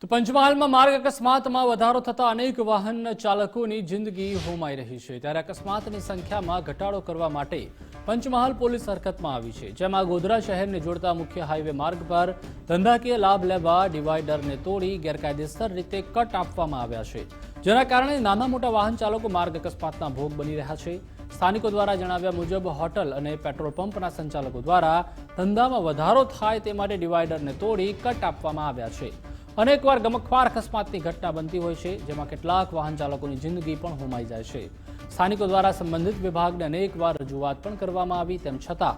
તો પંચમહાલમાં માર્ગ અકસ્માતમાં વધારો થતા અનેક વાહન ચાલકોની જિંદગી હોમાઈ રહી છે, ત્યારે અકસ્માતની સંખ્યામાં ઘટાડો કરવા માટે પંચમહાલ પોલીસ હરકતમાં આવી છે, જેમાં ગોધરા શહેરને જોડતા મુખ્ય હાઈવે માર્ગ પર ધંધાકીય લાભ લેવા ડિવાઈડરને તોડી ગેરકાયદેસર રીતે કટ આપવામાં આવ્યા છે, જેના કારણે નાના મોટા વાહન ચાલકો માર્ગ અકસ્માતના ભોગ બની રહ્યા છે। સ્થાનિકો દ્વારા જણાવ્યા મુજબ હોટલ અને પેટ્રોલ પંપના સંચાલકો દ્વારા ધંધામાં વધારો થાય તે માટે ડિવાઈડરને તોડી કટ આપવામાં આવ્યા છે। અનેકવાર ગમખ્વાર અકસ્માતની ઘટના બનતી હોય છે, જેમાં કેટલાક વાહન ચાલકોની જિંદગી પણ હોમાઈ જાય છે। સ્થાનિકો દ્વારા સંબંધિત વિભાગને અનેકવાર રજૂઆત પણ કરવામાં આવી, તેમ છતાં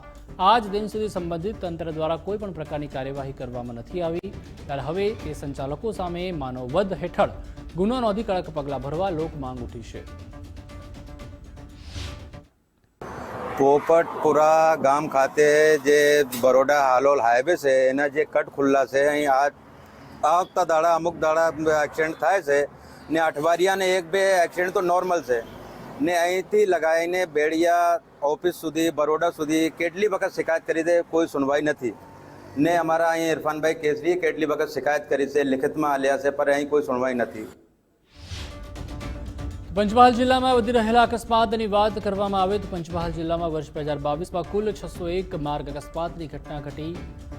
આજ દિન સુધી સંબંધિત તંત્ર દ્વારા કોઈ પણ પ્રકારની કાર્યવાહી કરવામાં નથી આવી, ત્યારે હવે તે સંચાલકો સામે માનવવધ હેઠળ ગુનો નોંધી કડક પગલાં ભરવા લોક માંગ ઉઠી છે। પોપટપુરા ગામ ખાતે જે બરોડા હાલોલ હાઈવે છે એના જે કટ ખુલ્લા છે, અહીં આ વખતે દાડા અમુક દાડા એક્સિડન્ટ થાય છે ને અઠવાડિયા ને એક બે એક્સિડન્ટ તો નોર્મલ છે ને અહીંથી લગાવીને બેડિયા ઓફિસ સુધી બરોડા સુધી કેટલી વખત શિકાયત કરી છે, કોઈ સુનવાઈ નથી ને અમારા અહીં ઇરફાનભાઈ કેસરીએ કેટલી વખત શિકાયત કરી છે, લિખિતમાં આલ્યા છે, પર અહીં કોઈ સુનવાઈ નથી। પંચમહાલ જિલ્લામાં વધી રહેલા અકસ્માતની વાત કરવામાં આવે તો પંચમહાલ જિલ્લામાં વર્ષ 2022માં કુલ 601 માર્ગ અકસ્માતની ઘટના ઘટી।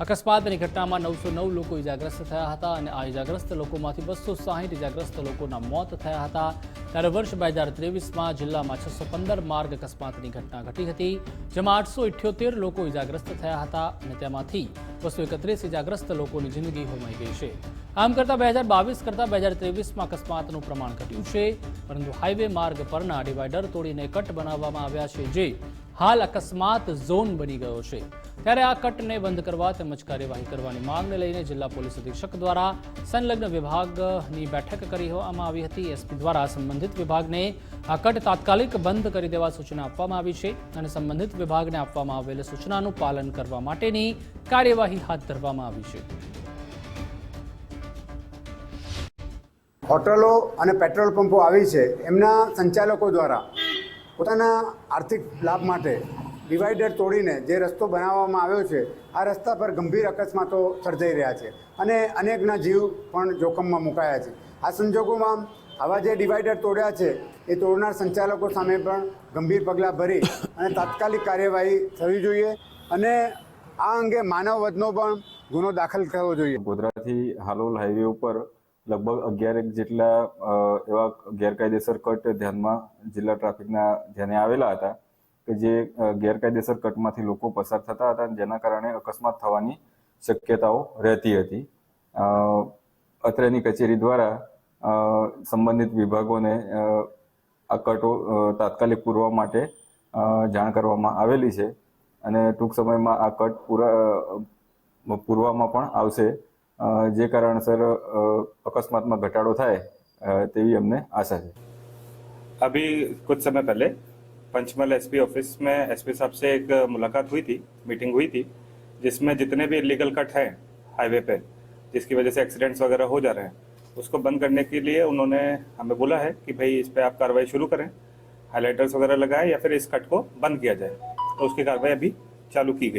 અકસ્માતની ઘટનામાં 909 લોકો ઇજાગ્રસ્ત થયા હતા અને આ ઇજાગ્રસ્ત લોકોમાંથી 260 ઇજાગ્રસ્ત લોકોના મોત થયા હતા, ત્યારે વર્ષ 2023માં જિલ્લામાં 615 માર્ગ અકસ્માતની ઘટના ઘટી હતી, જેમાં 878 લોકો ઇજાગ્રસ્ત થયા હતા અને તેમાંથી 231 ઇજાગ્રસ્ત લોકોની જિંદગી હોમાઈ ગઈ છે। આમ કરતાં 2022 કરતાં 2023માં અકસ્માતનું પ્રમાણ ઘટ્યું છે, પરંતુ હાઈવે માર્ગ પરના ડિવાઈડર તોડીને કટ બનાવવામાં આવ્યા છે, જે હાલ અકસ્માત ઝોન બની ગયો છે। ત્યારે આ કટને બંધ કરવા તેમજ કાર્યવાહી કરવાની માંગને લઈને જિલ્લા પોલીસ અધિક્ષક દ્વારા સંલગ્ન વિભાગની બેઠક કરવામાં આવી હતી। એસપી દ્વારા સંબંધિત વિભાગને આ કટ તાત્કાલિક બંધ કરી દેવા સૂચના આપવામાં આવી છે અને સંબંધિત વિભાગને આપવામાં આવેલ સૂચનાનું પાલન કરવા માટેની કાર્યવાહી હાથ ધરવામાં આવી છે। હોટલો અને પેટ્રોલ પંપો આવી છે, એમના સંચાલકો દ્વારા પોતાના આર્થિક લાભ માટે ડિવાઈડર તોડીને જે રસ્તો બનાવવામાં આવ્યો છે, આ રસ્તા પર ગંભીર અકસ્માતો સર્જાઈ રહ્યા છે અને અનેકના જીવ પણ જોખમમાં મુકાયા છે। આ સંજોગોમાં આવા જે ડિવાઈડર તોડ્યા છે એ તોડનાર સંચાલકો સામે પણ ગંભીર પગલાં ભરી અને તાત્કાલિક કાર્યવાહી થવી જોઈએ અને આ અંગે માનવવધનો પણ ગુનો દાખલ થવો જોઈએ। ગોધરાથી હાલોલ હાઈવે ઉપર લગભગ 11 જેટલા એવા ગેરકાયદેસર કટ ધ્યાનમાં જિલ્લા ટ્રાફિકના ધ્યાને આવેલા હતા કે જે ગેરકાયદેસર કટમાંથી લોકો પસાર થતા હતા, જેના કારણે અકસ્માત થવાની શક્યતાઓ રહેતી હતી। અત્રેની કચેરી દ્વારા સંબંધિત વિભાગોને આ કટો તાત્કાલિક પૂરવા માટે જાણ કરવામાં આવેલી છે અને ટૂંક સમયમાં આ કટ પૂરવામાં પણ આવશે, જે કાरणसर अकस्मात में घटाड़ो थाय तेवी हमने आशा है। अभी कुछ समय पहले पंचमहल एसपी ऑफिस में एसपी साहब से एक मुलाकात हुई थी, मीटिंग हुई थी, जिसमें जितने भी इलीगल कट हैं हाईवे पे जिसकी वजह से एक्सीडेंट्स वगैरह हो जा रहे हैं, उसको बंद करने के लिए उन्होंने हमें बोला है कि भाई इस पर आप कार्रवाई शुरू करें, हाईलाइटर्स वगैरह लगाएं या फिर इस कट को बंद किया जाए, तो उसकी कार्रवाई अभी चालू की गई।